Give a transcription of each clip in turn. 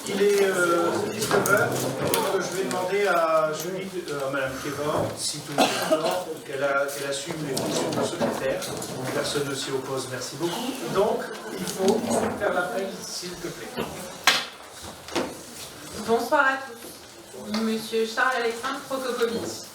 Il est 19h, donc je vais demander à Mme Kévor, si tout le monde est d'accord, qu'elle assume les fonctions de secrétaire. Personne ne s'y oppose, merci beaucoup. Donc, il faut faire l'appel, s'il te plaît. Bonsoir à tous. Monsieur Charles-Alexandre Prokopovitch.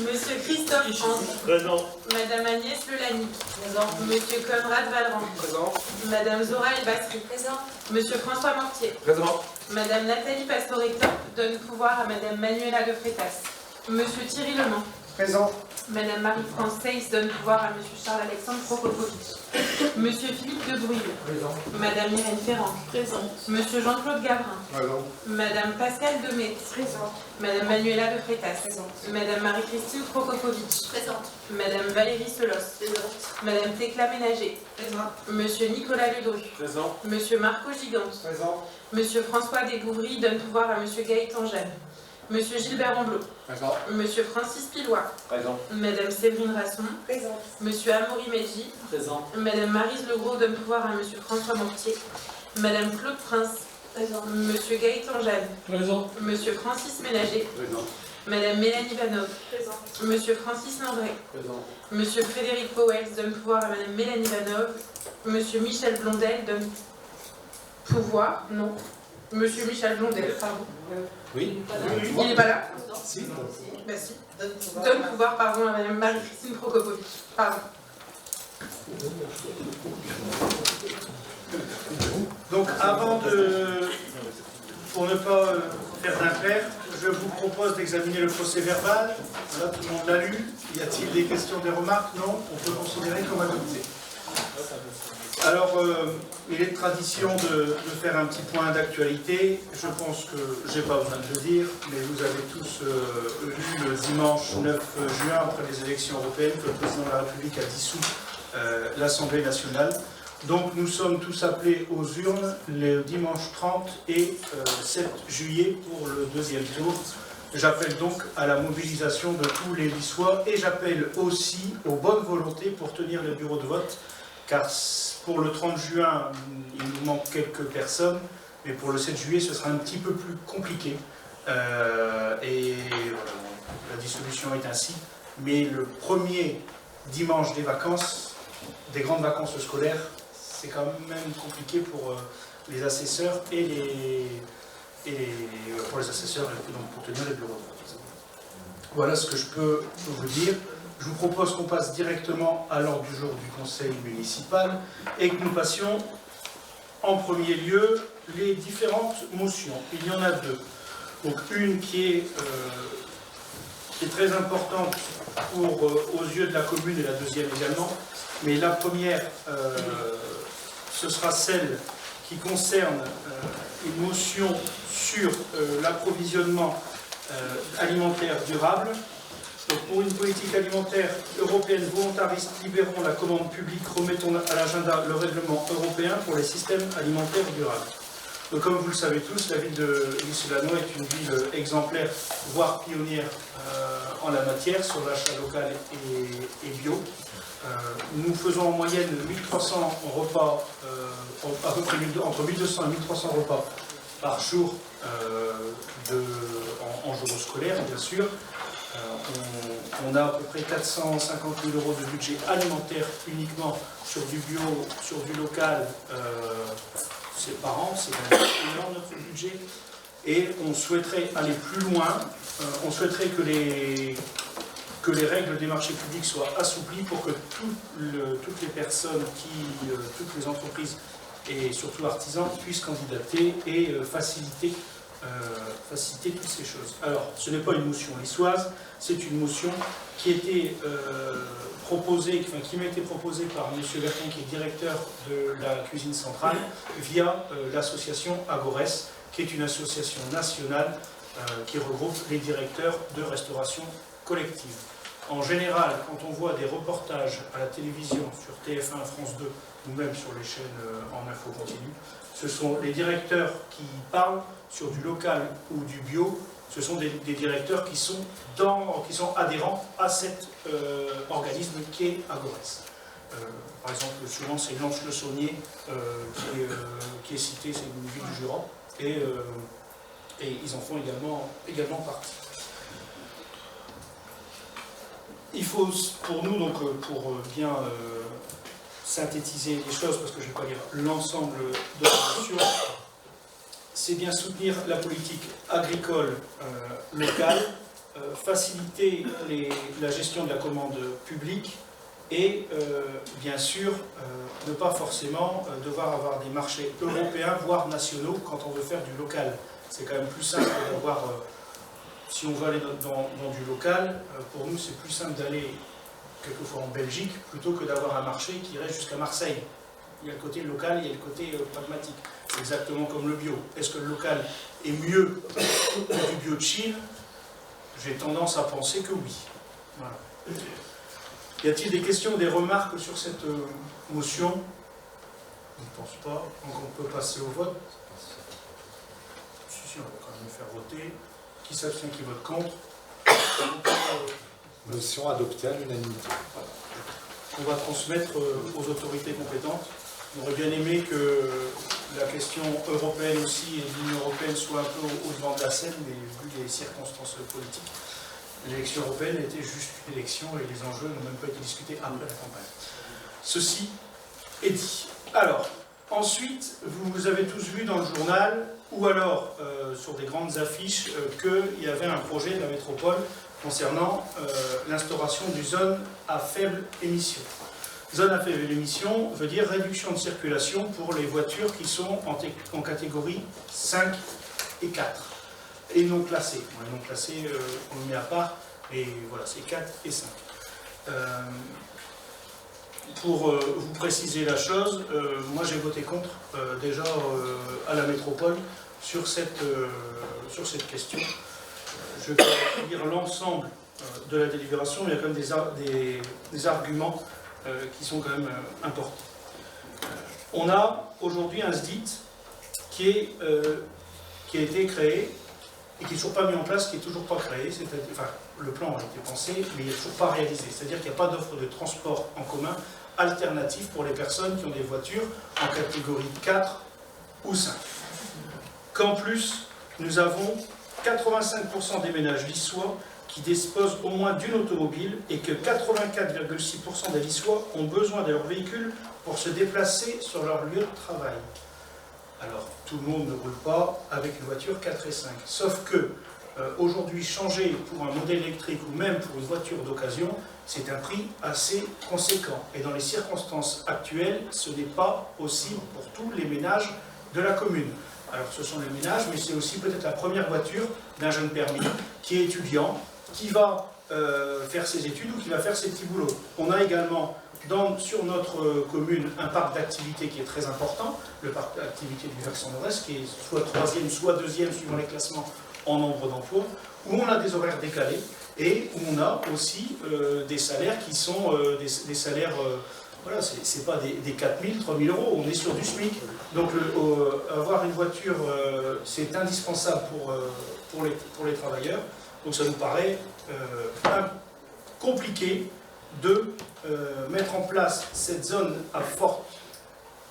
Monsieur Christophe Franck. Présent. Madame Agnès Lelani. Présent. Monsieur Conrad Valran. Présent. Madame Zora El Basri. Présent. Monsieur François Mortier. Présent. Madame Nathalie Pastoreto donne pouvoir à Madame Manuela de Freitas. Monsieur Thierry Lemont. Présent. Madame Marie-France Seyss donne pouvoir à Monsieur Charles-Alexandre Prokopovitch. Monsieur Philippe de Bruyne. Présent. Madame Irène Ferrand. Présent. Monsieur Jean-Claude Gavrin. Présent. Madame Pascale Demey. Présent. Madame Manuela de Freitas. Présente. Madame Marie-Christine Prokopovitch. Présente. Madame Valérie Selos. Présente. Madame Thécla Ménager. Présente. Monsieur Nicolas Ledru. Présent. Monsieur Marco Gigante. Présent. Monsieur François Desbouvry donne pouvoir à Monsieur Gaëtan Jeanne. Monsieur Gilbert Amblot. Présent. Monsieur Francis Pilois. Présent. Madame Séverine Rasson. Présente. Monsieur Amaury Medji. Présent. Madame Maryse Legros donne pouvoir à Monsieur François Mortier. Madame Claude Prince. Présent. Monsieur Gaëtan Jeanne. Présent. Monsieur Francis Ménager. Présent. Madame Mélanie Vanov. Présente. Monsieur Francis Landré. Présent. Monsieur Frédéric Powell donne pouvoir à Madame Mélanie Vanov. Monsieur Michel Blondel donne pouvoir, non. Monsieur Michel Blondel, pardon. Oui. Il n'est pas là? Si. Bah si. Donne pouvoir, pardon, à Madame Marie-Christine Prokopovitch. Pardon. Donc, pour ne pas faire d'impair, je vous propose d'examiner le procès verbal. Voilà, tout le monde l'a lu. Y a-t-il des questions, des remarques? Non, on peut considérer comme adopté. Alors, il est de tradition de faire un petit point d'actualité. Je pense que je n'ai pas besoin de le dire, mais vous avez tous lu le dimanche 9 juin, après les élections européennes, que le président de la République a dissous l'Assemblée nationale. Donc nous sommes tous appelés aux urnes le dimanche 30 et 7 juillet pour le deuxième tour. J'appelle donc à la mobilisation de tous les Lissois et j'appelle aussi aux bonnes volontés pour tenir les bureaux de vote, car pour le 30 juin, il nous manque quelques personnes, mais pour le 7 juillet, ce sera un petit peu plus compliqué. Et voilà, la dissolution est ainsi. Mais le premier dimanche des vacances, des grandes vacances scolaires, c'est quand même compliqué pour les assesseurs pour les assesseurs et donc pour tenir les bureaux de vote. Voilà ce que je peux vous dire. Je vous propose qu'on passe directement à l'ordre du jour du conseil municipal et que nous passions en premier lieu les différentes motions. Il y en a deux. Donc une qui est très importante aux yeux de la commune et la deuxième également. Mais la première, ce sera celle qui concerne une motion sur l'approvisionnement alimentaire durable. Donc pour une politique alimentaire européenne volontariste, libérons la commande publique, remettons à l'agenda le règlement européen pour les systèmes alimentaires durables. Donc comme vous le savez tous, la ville de Lisse-Lanois est une ville exemplaire, voire pionnière en la matière, sur l'achat local et bio. Nous faisons en moyenne 1300 repas, à peu près entre 1200 et 1300 repas par jour en jour scolaire, bien sûr. On a à peu près 450 000 € de budget alimentaire uniquement sur du bio, sur du local, c'est par an, c'est énorme notre budget. Et on souhaiterait aller plus loin, on souhaiterait que les règles des marchés publics soient assouplies pour que toutes les personnes, toutes les entreprises et surtout artisans puissent candidater et faciliter toutes ces choses. Alors, ce n'est pas une motion lissoise, c'est une motion qui était qui m'a été proposée par M. Berton, qui est directeur de la cuisine centrale, via l'association Agores, qui est une association nationale qui regroupe les directeurs de restauration collective. En général, quand on voit des reportages à la télévision, sur TF1, France 2, ou même sur les chaînes en info continue, ce sont les directeurs qui parlent sur du local ou du bio, ce sont des directeurs qui sont adhérents à cet organisme qui est Agores. Par exemple, souvent c'est Lanches-le-Saunier qui est cité, c'est une ville du Jura, et ils en font également partie. Il faut, pour nous, donc, pour bien synthétiser les choses, parce que je ne vais pas lire l'ensemble de la motion, c'est bien soutenir la politique agricole locale, faciliter la gestion de la commande publique et bien sûr ne pas forcément devoir avoir des marchés européens, voire nationaux, quand on veut faire du local. C'est quand même plus simple d'avoir, si on veut aller dans du local, pour nous c'est plus simple d'aller quelquefois en Belgique plutôt que d'avoir un marché qui reste jusqu'à Marseille. Il y a le côté local, il y a le côté pragmatique. C'est exactement comme le bio. Est-ce que le local est mieux que du bio de Chine? J'ai tendance à penser que oui. Voilà. Y a-t-il des questions, des remarques sur cette motion? Je ne pense pas. Donc on peut passer au vote. Si, on va quand même le faire voter. Qui s'abstient, qui vote contre? Motion adoptée à l'unanimité. Voilà. On va transmettre aux autorités compétentes. On aurait bien aimé que la question européenne aussi et l'Union européenne soit un peu au devant de la scène, mais vu les circonstances politiques, l'élection européenne était juste une élection et les enjeux n'ont même pas été discutés après la campagne. Ceci est dit. Alors, ensuite, vous avez tous vu dans le journal, ou alors sur des grandes affiches, qu'il y avait un projet de la métropole concernant l'instauration d'une zone à faible émission. Zone à faible émission veut dire réduction de circulation pour les voitures qui sont en catégorie 5 et 4 et non classées. Les non classées, on le met à part, et voilà, c'est 4 et 5. Pour vous préciser la chose, moi j'ai voté contre déjà à la métropole sur cette question. Je vais lire l'ensemble de la délibération, il y a quand même des arguments qui sont quand même importants. On a aujourd'hui un SDIT qui a été créé et qui n'est toujours pas mis en place, qui n'est toujours pas créé, enfin le plan a été pensé, mais il n'est toujours pas réalisé. C'est-à-dire qu'il n'y a pas d'offre de transport en commun alternative pour les personnes qui ont des voitures en catégorie 4 ou 5. Qu'en plus, nous avons 85% des ménages lissois qui disposent au moins d'une automobile et que 84,6% des Lissois ont besoin de leur véhicule pour se déplacer sur leur lieu de travail. Alors, tout le monde ne roule pas avec une voiture 4 et 5. Sauf que, aujourd'hui, changer pour un modèle électrique ou même pour une voiture d'occasion, c'est un prix assez conséquent. Et dans les circonstances actuelles, ce n'est pas possible pour tous les ménages de la commune. Alors, ce sont les ménages, mais c'est aussi peut-être la première voiture d'un jeune permis qui est étudiant, qui va faire ses études ou qui va faire ses petits boulots. On a également sur notre commune un parc d'activité qui est très important, le parc d'activité du versant nord-est, qui est soit 3e, soit 2e, suivant les classements en nombre d'emplois, où on a des horaires décalés et où on a aussi des salaires qui sont des salaires, voilà, c'est pas des 4 000, 3 000 euros, on est sur du SMIC. Donc avoir une voiture, c'est indispensable pour les travailleurs. Donc ça nous paraît compliqué de mettre en place cette zone à forte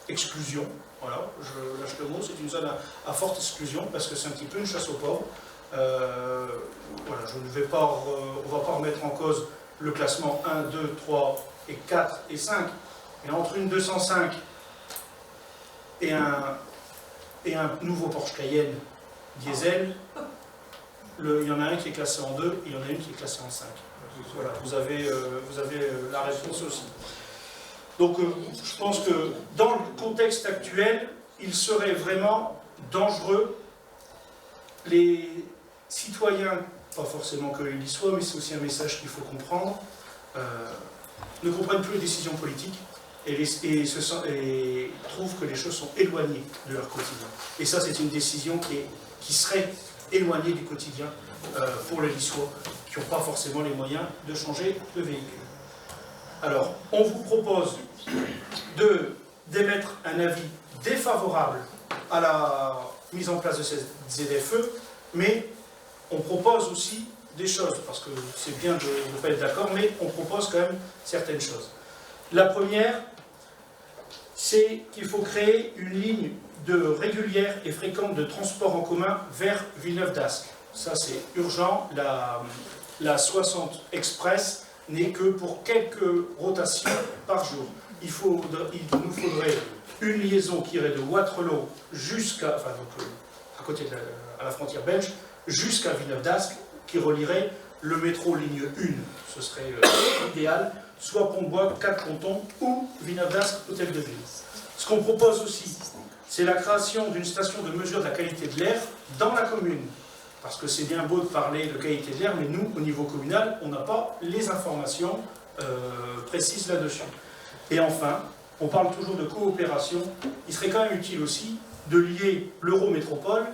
exclusion. Voilà, je lâche le mot, c'est une zone à forte exclusion parce que c'est un petit peu une chasse aux pauvres. Voilà, on ne va pas remettre en cause le classement 1, 2, 3 et 4 et 5. Mais entre une 205 et un nouveau Porsche Cayenne diesel, il y en a un qui est classé en 2 et il y en a une qui est classée en 5. Voilà, vous avez la réponse aussi. Donc je pense que dans le contexte actuel, il serait vraiment dangereux, les citoyens, pas forcément que les soient, mais c'est aussi un message qu'il faut comprendre, ne comprennent plus les décisions politiques et trouvent que les choses sont éloignées de leur quotidien. Et ça, c'est une décision qui serait éloignée du quotidien pour les Lissois, qui n'ont pas forcément les moyens de changer de véhicule. Alors, on vous propose d'émettre un avis défavorable à la mise en place de cette ZFE, mais on propose aussi des choses, parce que c'est bien de ne pas être d'accord, mais on propose quand même certaines choses. La première, c'est qu'il faut créer une ligne régulière et fréquente de transport en commun vers Villeneuve d'Ascq. Ça, c'est urgent. La 60 Express n'est que pour quelques rotations par jour. Il nous faudrait une liaison qui irait de Waterloo jusqu'à, à côté à la frontière belge, jusqu'à Villeneuve d'Ascq, qui relierait le métro ligne 1, ce serait idéal, soit Pont-de-Bois, 4 Pontons ou Villeneuve d'Ascq, Hôtel de Ville. Ce qu'on propose aussi, c'est la création d'une station de mesure de la qualité de l'air dans la commune. Parce que c'est bien beau de parler de qualité de l'air, mais nous, au niveau communal, on n'a pas les informations précises là-dessus. Et enfin, on parle toujours de coopération. Il serait quand même utile aussi de lier l'Eurométropole,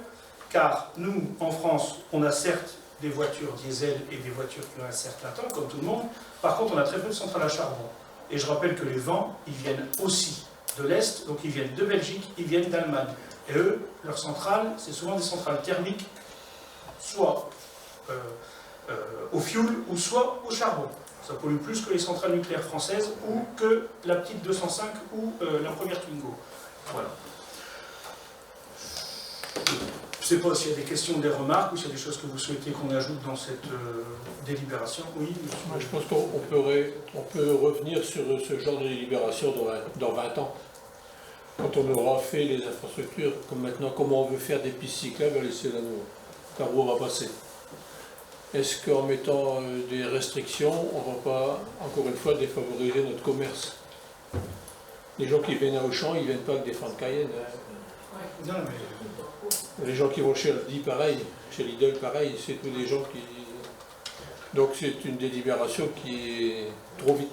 car nous, en France, on a certes des voitures diesel et des voitures qui ont un certain temps, comme tout le monde. Par contre, on a très peu de centrales à charbon. Et je rappelle que les vents, ils viennent aussi de l'Est, donc ils viennent de Belgique, ils viennent d'Allemagne. Et eux, leurs centrales, c'est souvent des centrales thermiques, soit au fioul ou soit au charbon. Ça pollue plus que les centrales nucléaires françaises ou que la petite 205 ou la première Twingo. Voilà. Je ne sais pas s'il y a des questions, des remarques ou s'il y a des choses que vous souhaitez qu'on ajoute dans cette délibération. Oui, monsieur. Je pense qu'on peut revenir sur ce genre de délibération dans 20 ans. Quand on aura fait les infrastructures, comme maintenant, comment on veut faire des pistes cyclables à laisser là par où on va passer. Est-ce qu'en mettant des restrictions, on ne va pas, encore une fois, défavoriser notre commerce? Les gens qui viennent à Auchan, ils ne viennent pas avec des fans de Cayenne. Non, mais... Les gens qui vont chez Aldi, pareil. Chez Lidl, pareil. C'est tous les gens qui... Donc c'est une délibération qui est trop vite.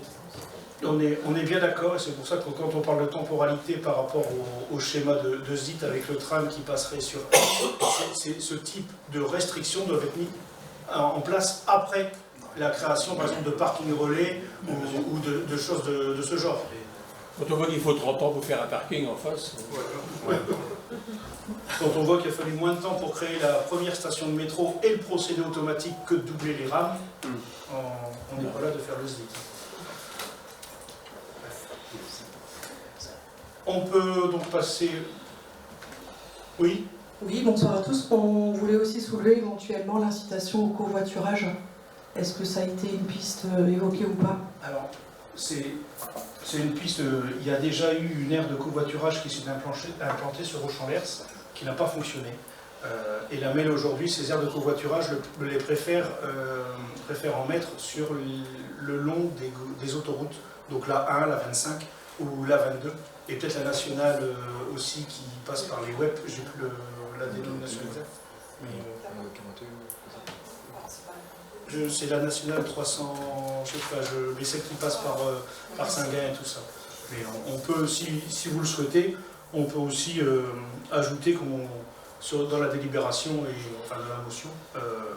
On est bien d'accord, et c'est pour ça que quand on parle de temporalité par rapport au schéma de ZIT avec le tram qui passerait sur... ce type de restrictions doivent être mis en place après la création, par exemple, de parking relais ou de choses de ce genre. Quand on voit qu'il faut 30 ans pour faire un parking en face... Ouais. Quand on voit qu'il a fallu moins de temps pour créer la première station de métro et le procédé automatique que de doubler les rames, on n'est pas là de faire le ZIT. On peut donc passer... Oui? Oui, bonsoir à tous. On voulait aussi soulever éventuellement l'incitation au covoiturage. Est-ce que ça a été une piste évoquée ou pas? Alors, c'est une piste... il y a déjà eu une aire de covoiturage qui s'est implantée sur Auchan-Lers, qui n'a pas fonctionné. Et la MEL aujourd'hui, ces aires de covoiturage les préfèrent en mettre sur le long des autoroutes. Donc la 1, la 25 ou la 22. Et peut-être la nationale aussi qui passe par les web, j'ai plus la dénomination exacte. C'est la nationale 300, je sais pas, mais celle qui passe par Saint-Gain et tout ça. Mais on peut, si vous le souhaitez, on peut aussi ajouter dans la délibération et enfin dans la motion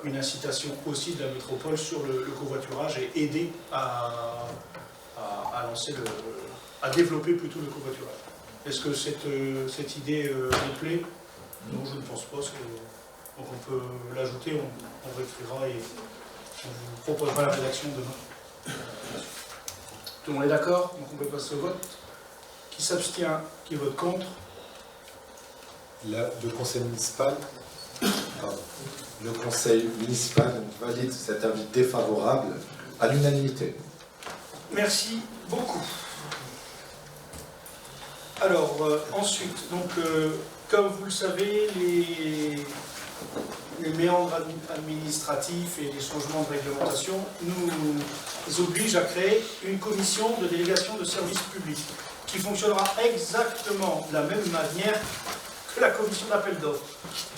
une incitation aussi de la métropole sur le covoiturage et aider à lancer à développer plutôt le covoiturage. Est-ce que cette idée vous plaît? Non, je ne pense pas. Donc on peut l'ajouter, on réécrira et on vous proposera la rédaction demain. Tout le monde est d'accord? Donc on peut passer au vote. Qui s'abstient? Qui vote contre? Le conseil municipal, le conseil municipal valide cet avis défavorable à l'unanimité. Merci beaucoup. Alors, ensuite, donc, comme vous le savez, les méandres administratifs et les changements de réglementation nous obligent à créer une commission de délégation de services publics qui fonctionnera exactement de la même manière que la commission d'appel d'offres.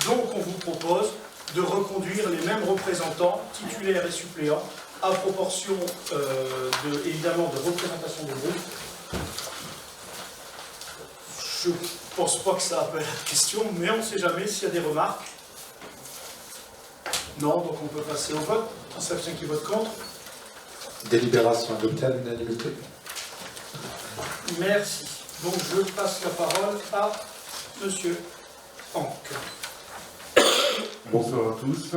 Donc, on vous propose de reconduire les mêmes représentants, titulaires et suppléants, à proportion, évidemment, de représentation des groupes. Je ne pense pas que ça appelle la question, mais on ne sait jamais s'il y a des remarques. Non, donc on peut passer au vote. Qui s'abstient, qui vote contre? Délibération adoptée à l'unanimité. Merci. Donc je passe la parole à Monsieur Hanck. Bonsoir à tous.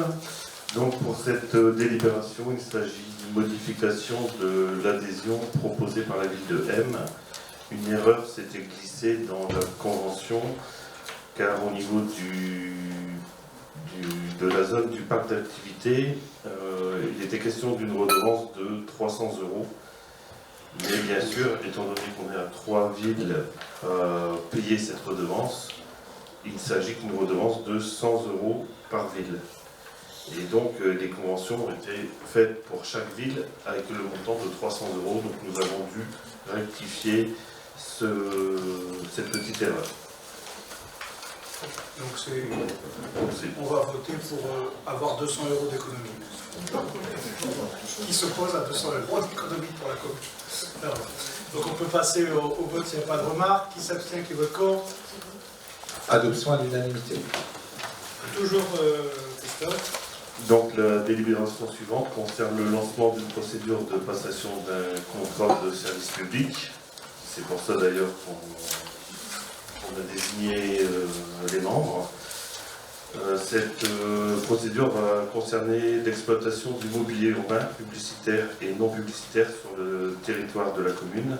Donc pour cette délibération, il s'agit d'une modification de l'adhésion proposée par la ville de M. Une erreur s'était glissée dans la convention, car au niveau de la zone du parc d'activité, il était question d'une redevance de 300 €. Mais bien sûr, étant donné qu'on est à 3 villes à payer cette redevance, il s'agit d'une redevance de 100 € par ville. Et donc les conventions ont été faites pour chaque ville avec le montant de 300 €. Donc nous avons dû rectifier cette petite erreur. Donc on va voter pour avoir 200 € d'économie. Qui s'oppose à 200 € d'économie pour la commune. Alors, donc on peut passer au vote s'il n'y a pas de remarques. Qui s'abstient, qui vote contre? Adoption à l'unanimité. Toujours Christophe. Donc la délibération suivante concerne le lancement d'une procédure de passation d'un contrat de service public. C'est pour ça d'ailleurs qu'on a désigné les membres. Cette procédure va concerner l'exploitation du mobilier urbain, publicitaire et non publicitaire sur le territoire de la commune.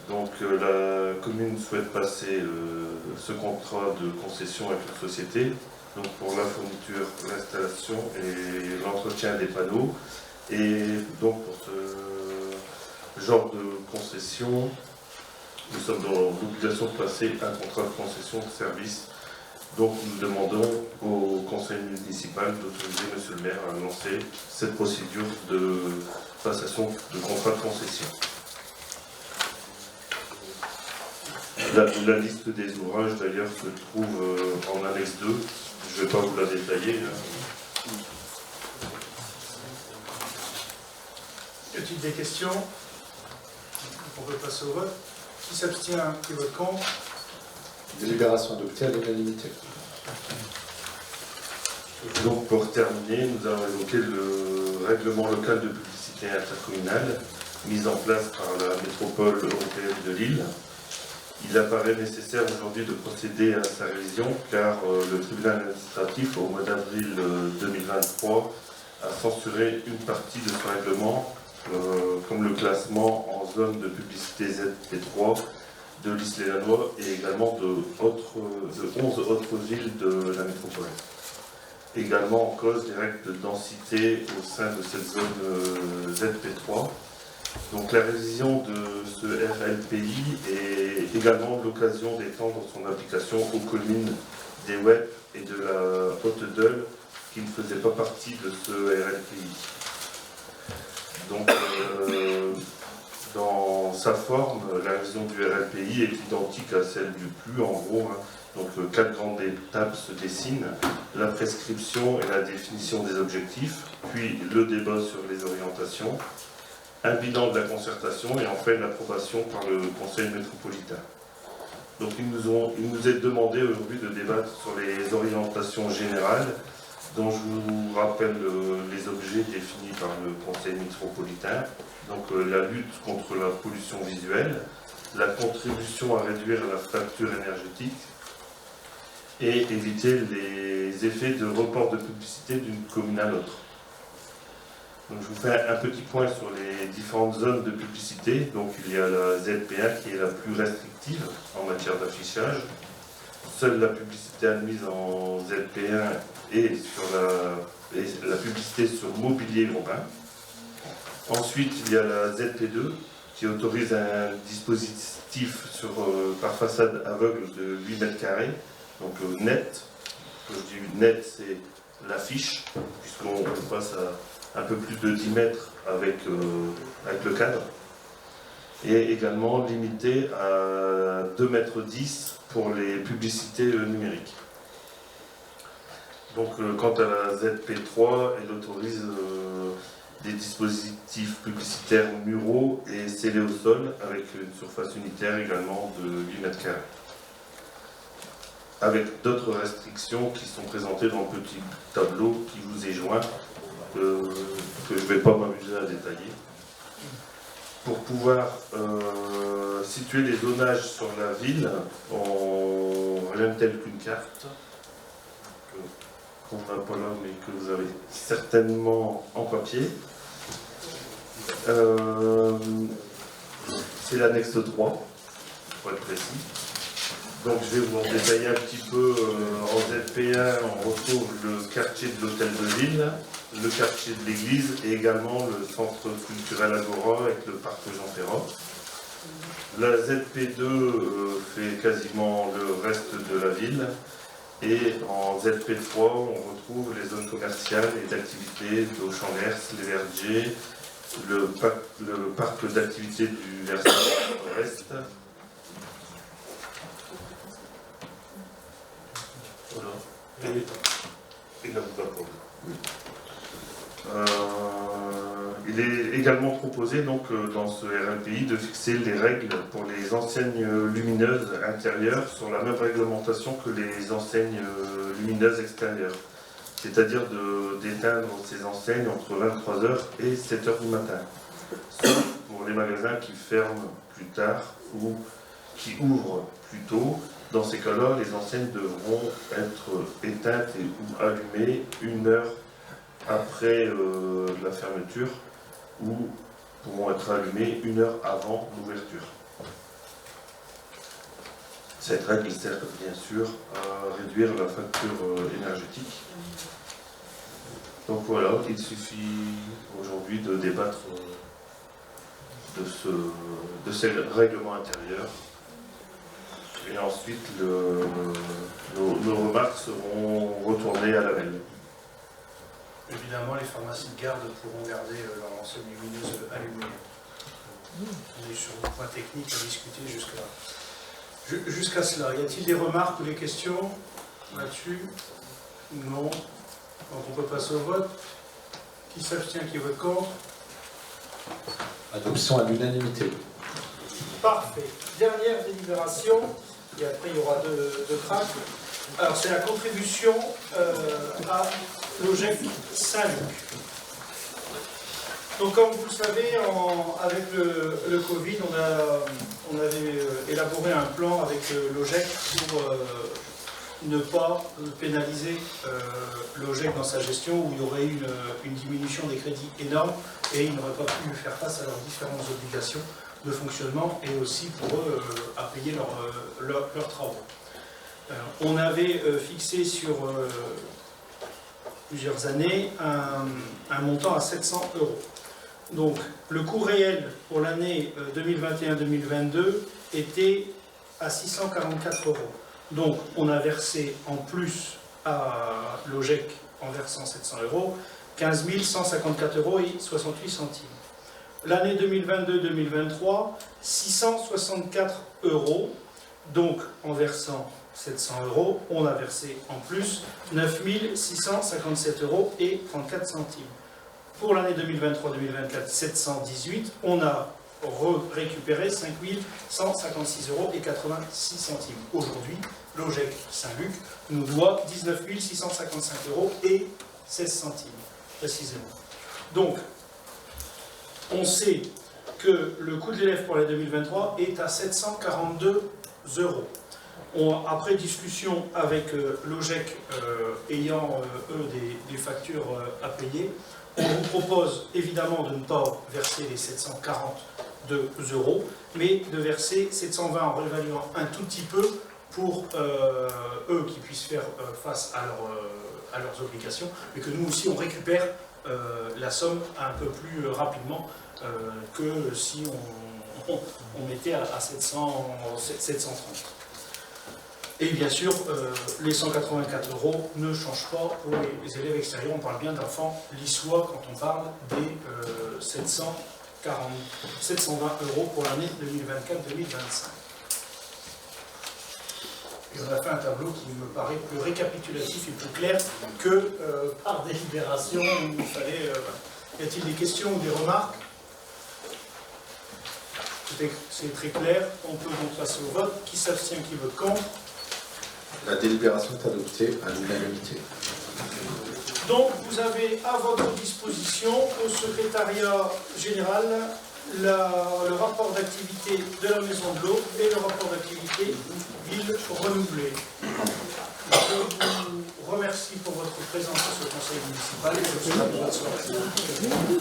Donc la commune souhaite passer ce contrat de concession avec une société, donc pour la fourniture, l'installation et l'entretien des panneaux. Et donc pour ce genre de concession, nous sommes dans l'obligation de passer un contrat de concession de service. Donc nous demandons au conseil municipal d'autoriser monsieur le maire à lancer cette procédure de passation de contrat de concession. La liste des ouvrages d'ailleurs se trouve en annexe 2, je ne vais pas vous la détailler. Y a-t-il des questions? On peut passer au vote. Qui s'abstient, qui vote contre? Délibération adoptée à l'unanimité. Donc pour terminer, nous allons évoquer le règlement local de publicité intercommunale mis en place par la métropole européenne de Lille. Il apparaît nécessaire aujourd'hui de procéder à sa révision car le tribunal administratif au mois d'avril 2023 a censuré une partie de ce règlement comme le classement en zone de publicité ZP3 de l'Isle-et-la-Noix et également de 11 autres villes de la métropole. Également en cause les règles de densité au sein de cette zone ZP3. Donc la révision de ce RLPI est également l'occasion d'étendre son application aux communes des Wep et de la Haute-Deule qui ne faisaient pas partie de ce RLPI. Donc dans sa forme, la révision du RLPI est identique à celle du PLU en gros. Donc 4 grandes étapes se dessinent, la prescription et la définition des objectifs, puis le débat sur les orientations, un bilan de la concertation et enfin l'approbation par le Conseil métropolitain. Donc il nous est demandé aujourd'hui de débattre sur les orientations générales, dont je vous rappelle les objets définis par le Conseil métropolitain. Donc la lutte contre la pollution visuelle, la contribution à réduire la fracture énergétique, et éviter les effets de report de publicité d'une commune à l'autre. Donc je vous fais un petit point sur les différentes zones de publicité. Donc il y a la ZP1 qui est la plus restrictive en matière d'affichage. Seule la publicité admise en ZP1 est sur la publicité sur mobilier urbain. Ensuite il y a la ZP2 qui autorise un dispositif par façade aveugle de 8 mètres carrés. Donc net, quand je dis net, c'est l'affiche, puisqu'on passe à un peu plus de 10 mètres avec le cadre, et également limité à 2,10 mètres pour les publicités numériques. Donc quant à la ZP3, elle autorise des dispositifs publicitaires muraux et scellés au sol, avec une surface unitaire également de 8 mètres carrés. Avec d'autres restrictions qui sont présentées dans le petit tableau qui vous est joint, que je ne vais pas m'amuser à détailler. Pour pouvoir situer les zonages sur la ville, rien de tel qu'une carte. qu'on n'a pas là, mais que vous avez certainement en papier. C'est l'annexe 3, pour être précis. Donc je vais vous en détailler un petit peu. En ZP1, on retrouve le quartier de l'hôtel de ville, le quartier de l'église et également le centre culturel Agora avec le parc Jean Ferrat. La ZP2 fait quasiment le reste de la ville. Et en ZP3, on retrouve les zones commerciales et d'activités d'Auchan-Lers, les vergers, le parc d'activités du versant Nord-Est. Voilà. Et là, vous attendez. Il est également proposé donc dans ce RLPI de fixer les règles pour les enseignes lumineuses intérieures sur la même réglementation que les enseignes lumineuses extérieures. C'est-à-dire d'éteindre ces enseignes entre 23h et 7h du matin. Sauf pour les magasins qui ferment plus tard ou qui ouvrent plus tôt. Dans ces cas-là, les enseignes devront être éteintes ou allumées 1 heure après la fermeture ou pourront être allumées 1 heure avant l'ouverture. Cette règle sert bien sûr à réduire la facture énergétique. Donc voilà, il suffit aujourd'hui de débattre de ces règlements intérieurs. Et ensuite, nos remarques seront retournées à la veille. Évidemment, les pharmacies de garde pourront garder leur enseigne lumineuse allumée. On est sur le point technique à discuter jusque-là. Jusqu'à cela, y a-t-il des remarques ou des questions là-dessus? Non. Donc on peut passer au vote. Qui s'abstient, qui vote contre? Adoption à l'unanimité. Parfait. Dernière délibération, et après il y aura deux tracts. Alors c'est la contribution à l'OGEC Saint-Luc. Donc comme vous le savez, avec le Covid, on avait élaboré un plan avec l'OGEC pour ne pas pénaliser l'OGEC dans sa gestion, où il y aurait eu une diminution des crédits énorme et ils n'auraient pas pu faire face à leurs différentes obligations de fonctionnement et aussi pour eux à payer leurs travaux. On avait fixé sur plusieurs années un montant à 700 €. Donc le coût réel pour l'année 2021-2022 était à 644 €. Donc on a versé en plus à l'OGEC en versant 700 €, 15 154 € et 68 centimes. L'année 2022-2023, 664 €, donc en versant 700 €, on a versé en plus 9 657 € et 34 centimes. Pour l'année 2023-2024, 718, on a récupéré 5 156 € et 86 centimes. Aujourd'hui, l'OGEC Saint-Luc nous doit 19 655 € et 16 centimes, précisément. Donc, on sait que le coût de l'élève pour l'année 2023 est à 742 €. Après discussion avec l'OGEC ayant, eux, des factures à payer, on vous propose évidemment de ne pas verser les 742 €, mais de verser 720 en réévaluant un tout petit peu pour eux qui puissent faire face à leurs obligations, mais que nous aussi on récupère la somme un peu plus rapidement que si on mettait à 730. Et bien sûr, les 184 € ne changent pas pour les élèves extérieurs. On parle bien d'enfants lissois quand on parle des 720 € pour l'année 2024-2025. Et on a fait un tableau qui me paraît plus récapitulatif et plus clair que par délibération où il fallait... Y a-t-il des questions ou des remarques? C'est très clair. On peut donc passer au vote. Qui s'abstient, qui vote contre? La délibération est adoptée à l'unanimité. Donc, vous avez à votre disposition, au secrétariat général, le rapport d'activité de la Maison de l'Eau et le rapport d'activité ville renouvelée. Je vous remercie pour votre présence à ce conseil municipal et je vous souhaite une bonne soirée.